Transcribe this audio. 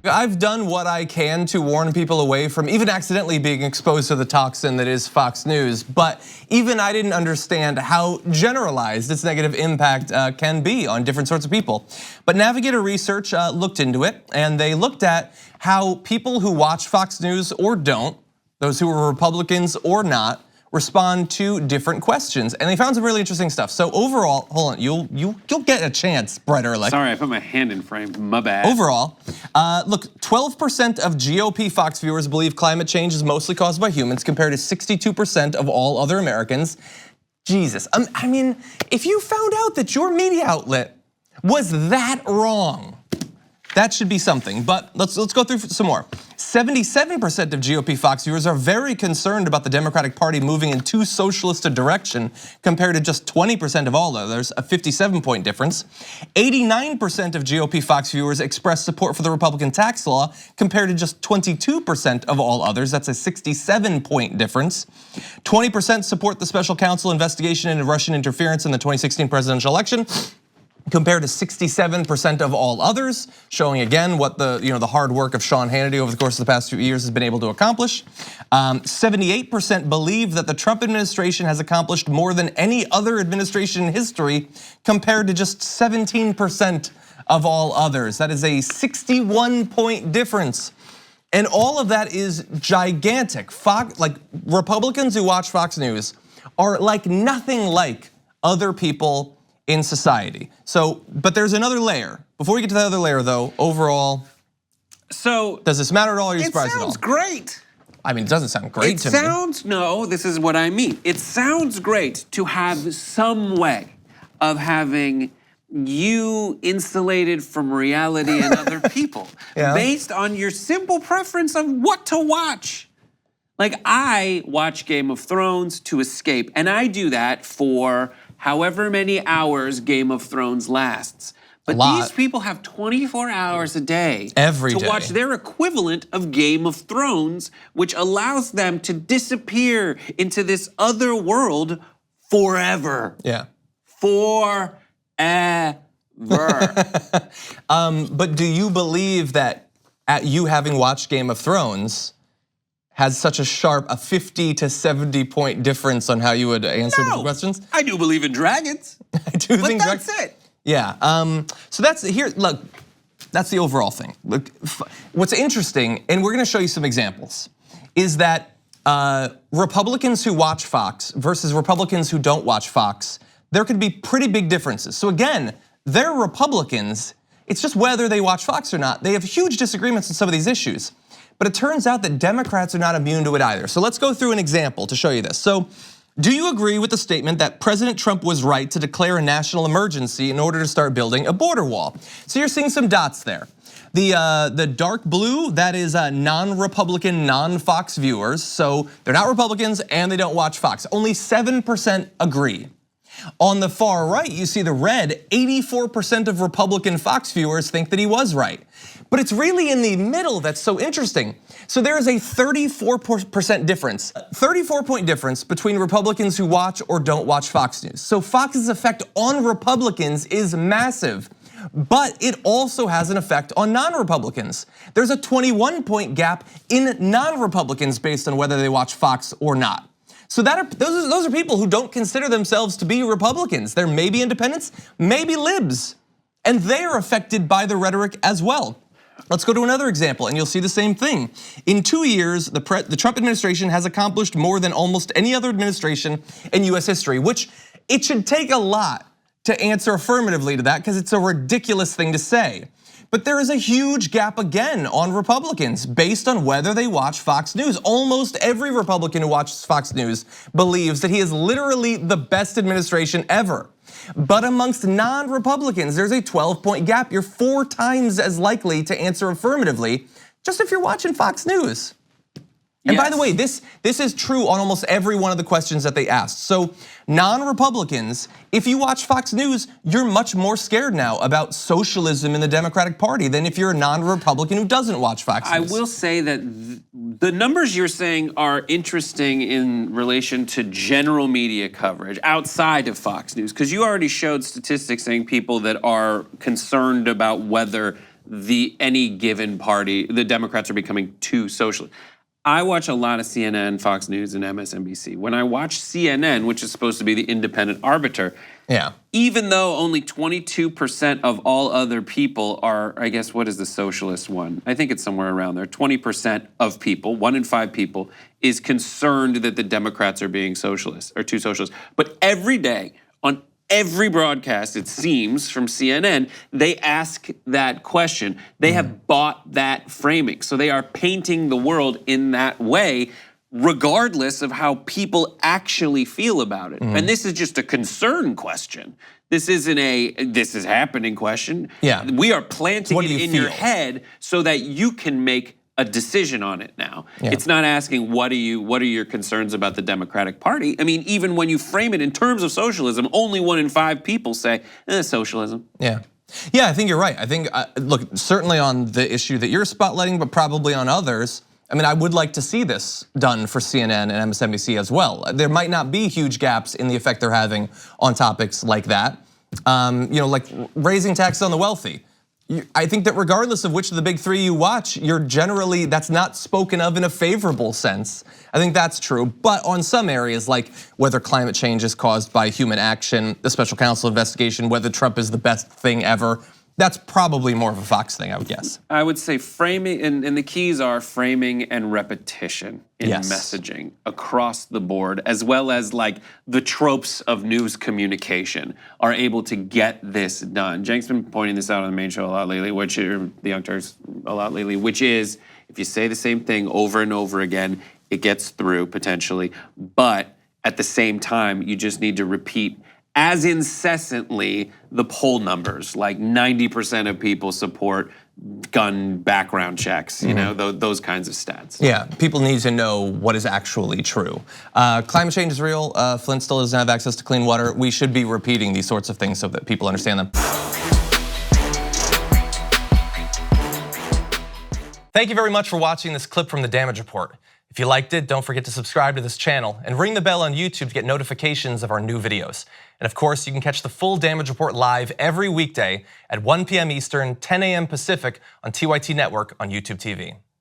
I've done what I can to warn people away from even accidentally being exposed to the toxin that is Fox News, but even I didn't understand how generalized its negative impact can be on different sorts of people. But Navigator Research looked into it, and they looked at how people who watch Fox News or don't, those who are Republicans or not, respond to different questions, and they found some really interesting stuff. So overall, hold on, you'll get a chance, Brett Ehrlich. Sorry, I put my hand in frame, my bad. Overall, look, 12% of GOP Fox viewers believe climate change is mostly caused by humans, compared to 62% of all other Americans. Jesus, I mean, if you found out that your media outlet was that wrong, that should be something, but let's go through some more. 77% of GOP Fox viewers are very concerned about the Democratic Party moving in too socialist a direction, compared to just 20% of all others, a 57-point difference. 89% of GOP Fox viewers express support for the Republican tax law, compared to just 22% of all others, that's a 67-point difference. 20% support the special counsel investigation into Russian interference in the 2016 presidential election, compared to 67% of all others, showing again what the hard work of Sean Hannity over the course of the past few years has been able to accomplish. 78% believe that the Trump administration has accomplished more than any other administration in history, compared to just 17% of all others. That is a 61-point difference. And all of that is gigantic. Like Republicans who watch Fox News are like nothing like other people in society. So, but there's another layer. Before we get to the other layer though, overall, so does this matter at all, or are you surprised at all? It sounds great. I mean, it doesn't sound great to me. No, this is what I mean. It sounds great to have some way of having you insulated from reality and other people based on your simple preference of what to watch. Like I watch Game of Thrones to escape, and I do that for however many hours Game of Thrones lasts. But these people have 24 hours a day to watch their equivalent of Game of Thrones, which allows them to disappear into this other world forever. Yeah. Forever. But do you believe that you having watched Game of Thrones has such a sharp, 50 to 70 point difference on how you would answer the questions? I do believe in dragons. I do think that's it. Yeah, so that's here, look, that's the overall thing. Look, what's interesting, and we're gonna show you some examples, is that Republicans who watch Fox versus Republicans who don't watch Fox, there could be pretty big differences. So again, they're Republicans, it's just whether they watch Fox or not. They have huge disagreements on some of these issues. But it turns out that Democrats are not immune to it either. So let's go through an example to show you this. So do you agree with the statement that President Trump was right to declare a national emergency in order to start building a border wall? So you're seeing some dots there. The dark blue, that is non-Republican, non-Fox viewers. So they're not Republicans and they don't watch Fox. Only 7% agree. On the far right, you see the red, 84% of Republican Fox viewers think that he was right. But it's really in the middle that's so interesting. So there is a 34% difference, 34-point difference between Republicans who watch or don't watch Fox News. So Fox's effect on Republicans is massive, but it also has an effect on non-Republicans. There's a 21-point gap in non-Republicans based on whether they watch Fox or not. So those are people who don't consider themselves to be Republicans. They're maybe independents, maybe libs, and they are affected by the rhetoric as well. Let's go to another example and you'll see the same thing. In 2 years, the Trump administration has accomplished more than almost any other administration in US history, which it should take a lot to answer affirmatively to that because it's a ridiculous thing to say. But there is a huge gap again on Republicans based on whether they watch Fox News. Almost every Republican who watches Fox News believes that he is literally the best administration ever. But amongst non-Republicans, there's a 12-point gap. You're 4 times as likely to answer affirmatively just if you're watching Fox News. And by the way, this is true on almost every one of the questions that they asked. So non-Republicans, if you watch Fox News, you're much more scared now about socialism in the Democratic Party than if you're a non-Republican who doesn't watch Fox News. I will say that the numbers you're saying are interesting in relation to general media coverage outside of Fox News, because you already showed statistics saying people that are concerned about whether any given party, the Democrats are becoming too socialist. I watch a lot of CNN, Fox News, and MSNBC. When I watch CNN, which is supposed to be the independent arbiter, even though only 22% of all other people are, I guess, what is the socialist one? I think it's somewhere around there. 20% of people, 1 in 5 people, is concerned that the Democrats are being socialist or too socialist. But every day, on every broadcast, it seems, from CNN, they ask that question. They have bought that framing. So they are painting the world in that way, regardless of how people actually feel about it. And this is just a concern question. This isn't a, this is happening question. We are planting it in your head so that you can make a decision on it now. It's not asking what are your concerns about the Democratic Party. I mean, even when you frame it in terms of socialism, only 1 in 5 people say, socialism. Yeah, I think you're right. I think, look, certainly on the issue that you're spotlighting, but probably on others, I mean, I would like to see this done for CNN and MSNBC as well. There might not be huge gaps in the effect they're having on topics like that. Like raising taxes on the wealthy. I think that regardless of which of the big 3 you watch, you're generally, that's not spoken of in a favorable sense. I think that's true, but on some areas, like whether climate change is caused by human action, the special counsel investigation, whether Trump is the best thing ever, that's probably more of a Fox thing, I would guess. I would say framing, and the keys are framing and repetition in messaging across the board, as well as like the tropes of news communication are able to get this done. Cenk's been pointing this out on the main show a lot lately, the Young Turks a lot lately, which is if you say the same thing over and over again, it gets through potentially, but at the same time, you just need to repeat as incessantly the poll numbers, like 90% of people support gun background checks, you know, those kinds of stats. Yeah, people need to know what is actually true. Climate change is real. Flint still doesn't have access to clean water. We should be repeating these sorts of things so that people understand them. Thank you very much for watching this clip from the Damage Report. If you liked it, don't forget to subscribe to this channel and ring the bell on YouTube to get notifications of our new videos. And of course, you can catch the full Damage Report live every weekday at 1 p.m. Eastern, 10 a.m. Pacific on TYT Network on YouTube TV.